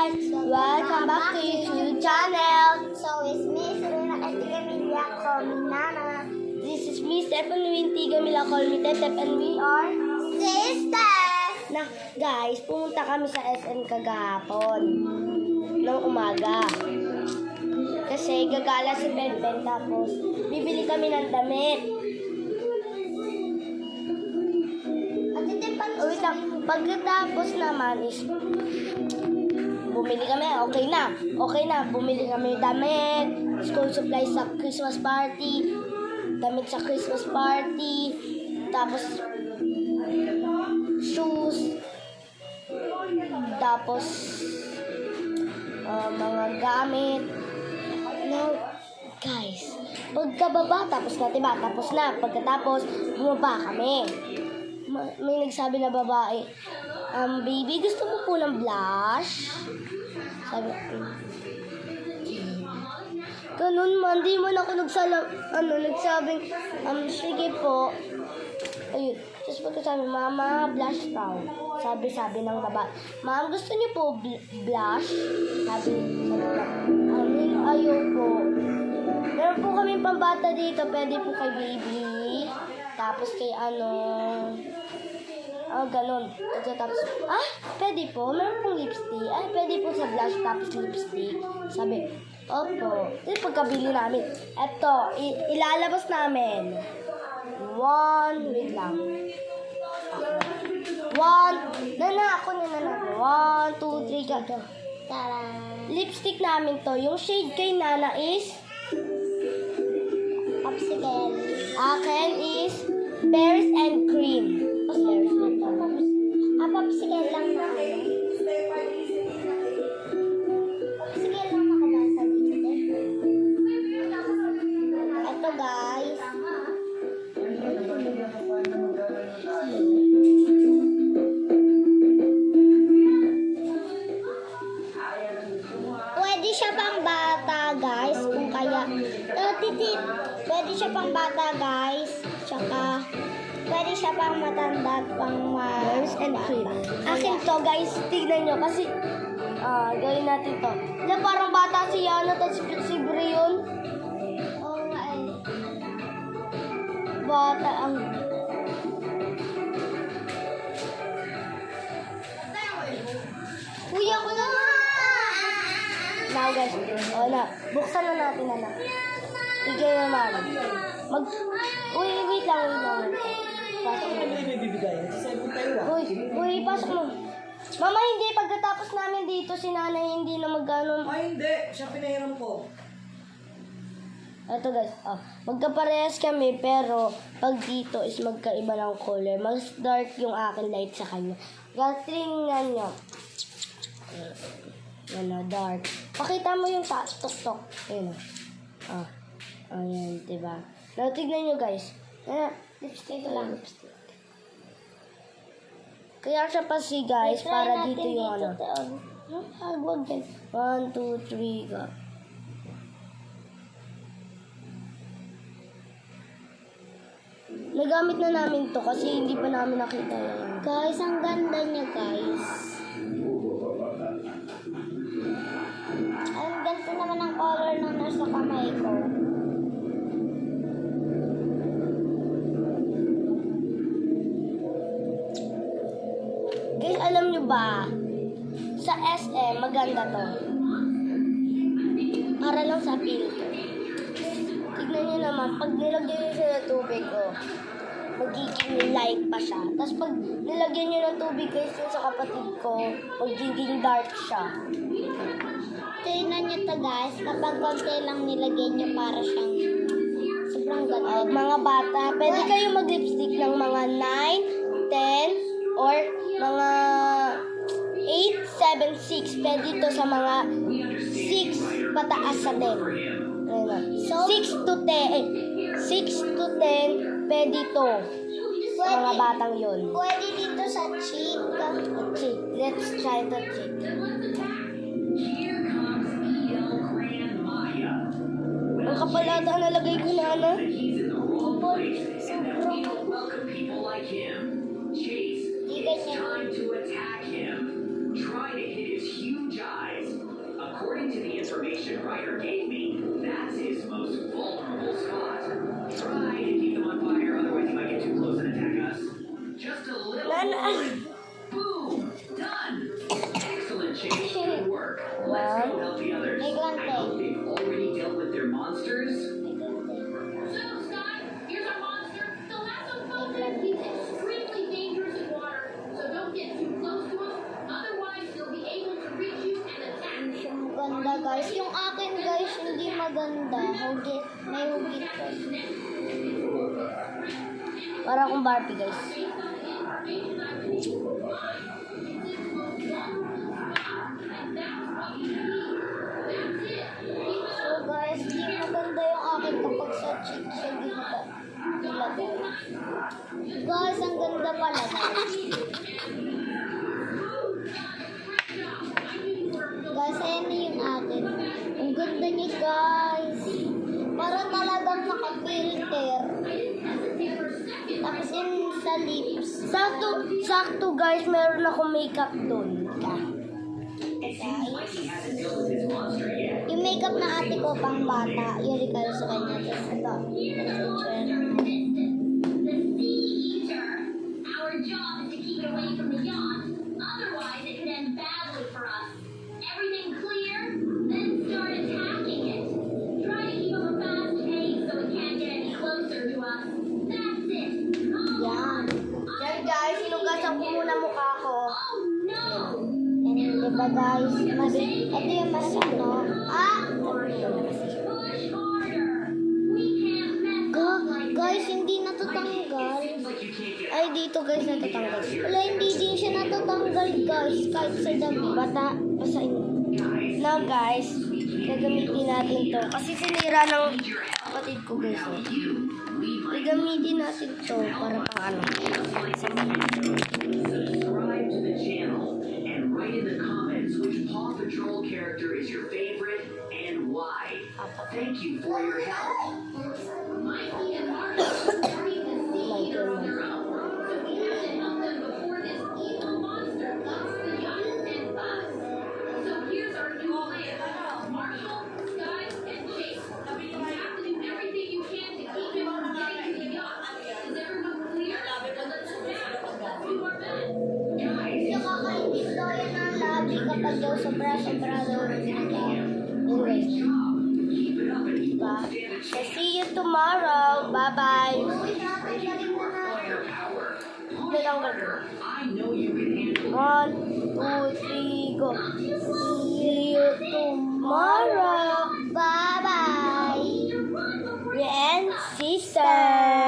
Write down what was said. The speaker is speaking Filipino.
guys! Welcome back to YouTube channel! So it's me, Serena Etigamilla, call me Nana. This is me, Stephen Winty Gamila, call me Tetep, and we are... Sisters! Na, guys, pumunta kami sa SM kagahapon ng umaga. Kasi gagala si Benben, tapos bibili kami ng damit. At hindi pa Wait lang, pagkatapos naman is bumili kami, okay na, bumili kami damit, school supplies sa Christmas party, damit sa Christmas party, tapos shoes, tapos mga gamit. Now, guys, pagkababa, tapos na, diba? Tapos na, pagkatapos, bumaba kami. May nagsabi na babae, baby, gusto mo po ng blush? Sabi ko, ganun man, di man ako nagsabing, sige po. Ayun, tapos pagkasabi, mama, blush raw. Sabi ng babae, ma'am, gusto niyo po blush? Sabi ko, ayaw po. Meron po kami pambata dito, pwede po kay baby. Tapos kay ganun. Tapos, pwede po. Meron pong lipstick. Pwede po sa blush tapos lipstick. Sabi, opo. Ito pagkabili namin. Eto, ilalabas namin. Wait lang. Ako na. 1, 2, 3, gato. Tara! Lipstick namin to. Yung shade kay Nana is, Popsicle. akin is pears and cream. Pears na to. Popsicle lang na ano? Popsicle lang nakabasa dito. Ito guys. Pwede siya pang bata guys. Kung kaya. Pwede siya pang bata guys. Tsaka pwede siya pang matanda at pang Pears and cream. Akin to, guys. Tignan nyo. Kasi, gawin natin to. Na parang bata si Yana, tapos si Brion. Oo nga eh. Bata ang... Kuya ko na! Now, guys. Buksan na natin, anak. Tignan naman. Wait lang. Pasok mo. May bibigayan. Sa cellphone tayo Uy, pasok mo. Mama, hindi. Pagkatapos namin dito, si nanay hindi na magkano. hindi. Siya pinahiram ko. Ito guys, magkaparehas kami pero pag dito is magkaiba ng color. Mas dark yung akin light sa kanya. Tingnan nyo. Dark. Pakita mo yung tok-tok. Ayun o. Ayan, diba? Now, tignan nyo guys. Lipstick lang. Kaya siya pa guys, para dito yung Huwag din. 1, 2, 3, go. Nagamit na namin to kasi hindi pa namin nakita yan. Guys, ang ganda niya guys. Ang ganda naman ang color ng nasa kamay ko. Guys, alam nyo ba? Sa SM, maganda to. Para lang sa filter. Tignan nyo naman, pag nilagyan nyo siya ng tubig, magiging light pa siya. Tapos pag nilagyan nyo ng tubig guys yun sa kapatid ko, magiging dark siya. Tingnan niyo to guys, kapag konti lang nilagay niyo para siyang sobrang ganda. Mga bata, pwede kayo mag-lipstick ng mga 9, 10, or mga 8, 7, 6. Pwede ito sa mga 6 pataas sa 10. So, 6 to 10, pwede ito. Sa mga batang yun. Pwede dito sa cheek. Cheek. Let's try the cheek. Ang kapal ata nalagay ko na ano. Sobrang. Di ganyan. Trying to attack him. Try to hit his huge eyes. Rider gave me. That's his most vulnerable spot. Try to keep them on fire, otherwise he might get too close and attack us. Just a little more. Boom! Done! Excellent, Chase. Good work. Let's go help the others. May glante. I hope they've already dealt with their monsters. So, Sky, here's our monster. The Lasso He's extremely dangerous in water, so don't get too close to him. Otherwise, he'll be able to reach you and attack you. Yung ganda guys. Yung akin guys, hindi maganda. Hugit. May hugit pa. Para akong Barbie, guys. So guys, hindi maganda yung akin kapag sa cheek siya nilagay. Guys, ang ganda pala guys. Guys, ayan na yung akin. Ang ganda niya guys. Para talagang naka-filter. Tapos yun sa lips. Sakto guys, meron akong makeup doon. It seems like he hasn't dealt with his monster yet. Yung makeup na ate ko pang bata, yun regalo sa kanya. Tapos ito. The Sea Eater. Our job is to keep it away from the yacht. Otherwise, it could end badly for us. Everything clear? Then start attacking it. Try to keep up a fast pace so it can't get any closer to us. That's it. Yan. Yan guys, hinugasan ko muna mukha ko. Oh no! Yan, diba guys? Ito yung mas ano. Push harder. We can't mess up like Guys, hindi natatanggal. Seems like you can't get Ay, dito guys, natatanggal. Wala, hindi din siya natatanggal guys. Kahit sa dami. Basahin. Now guys, gagamitin natin to. Kasi sinira ng kapatid ko guys. Gagamitin natin to para pang ano. subscribe to the channel and write in the comments which Paw Patrol character is your favorite and why. Thank you for your help. Mikey and Marty are starting the sea eater on their own. So we have to help them before this evil monster comes to the yacht and us. So here's our new plan. Marshall, Sky, and Chase. You have to do everything you can to keep him from getting to the yacht. Is everyone clear? Let's attack. Let's do our best. Yung kakaintip daw yan ng labi kapag daw sobra-sobra daw ginagawa. Yun guys. Keep it up and you Diba? won't stand a So, chance. see you tomorrow. Bye-bye. Firepower. Tinanggal ko. I know you can handle it. 1, 2, 3, go. See you tomorrow. Bye-bye! And sister.